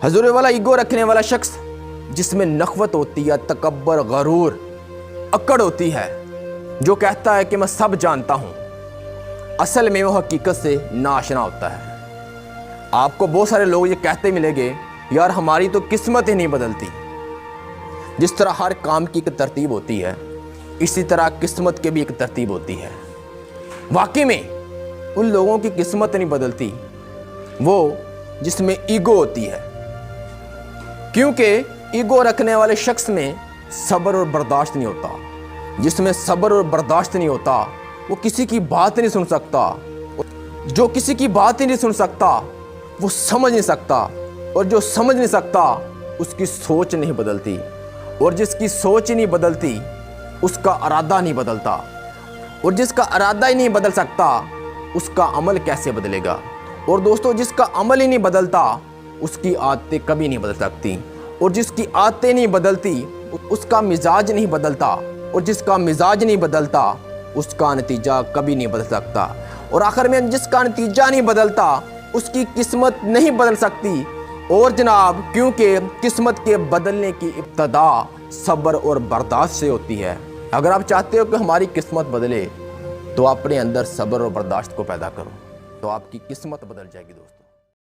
حضور والا ایگو رکھنے والا شخص جس میں نخوت ہوتی ہے، تکبر، غرور، اکڑ ہوتی ہے، جو کہتا ہے کہ میں سب جانتا ہوں، اصل میں وہ حقیقت سے ناآشنا ہوتا ہے۔ آپ کو بہت سارے لوگ یہ کہتے ملیں گے، یار ہماری تو قسمت ہی نہیں بدلتی۔ جس طرح ہر کام کی ایک ترتیب ہوتی ہے، اسی طرح قسمت کی بھی ایک ترتیب ہوتی ہے۔ واقعی میں ان لوگوں کی قسمت نہیں بدلتی وہ جس میں ایگو ہوتی ہے، کیونکہ ایگو رکھنے والے شخص میں صبر اور برداشت نہیں ہوتا۔ جس میں صبر اور برداشت نہیں ہوتا وہ کسی کی بات نہیں سن سکتا۔ جو کسی کی بات ہی نہیں سن سکتا وہ سمجھ نہیں سکتا، اور جو سمجھ نہیں سکتا اس کی سوچ نہیں بدلتی، اور جس کی سوچ ہی نہیں بدلتی اس کا ارادہ نہیں بدلتا، اور جس کا ارادہ ہی نہیں بدل سکتا اس کا عمل کیسے بدلے گا؟ اور دوستو، جس کا عمل ہی نہیں بدلتا اس کی عادتیں کبھی نہیں بدل سکتی، اور جس کی عادتیں نہیں بدلتی اس کا مزاج نہیں بدلتا، اور جس کا مزاج نہیں بدلتا اس کا نتیجہ کبھی نہیں بدل سکتا، اور آخر میں جس کا نتیجہ نہیں بدلتا اس کی قسمت نہیں بدل سکتی۔ اور جناب، کیونکہ قسمت کے بدلنے کی ابتدا صبر اور برداشت سے ہوتی ہے۔ اگر آپ چاہتے ہو کہ ہماری قسمت بدلے تو اپنے اندر صبر اور برداشت کو پیدا کرو، تو آپ کی قسمت بدل جائے گی دوست۔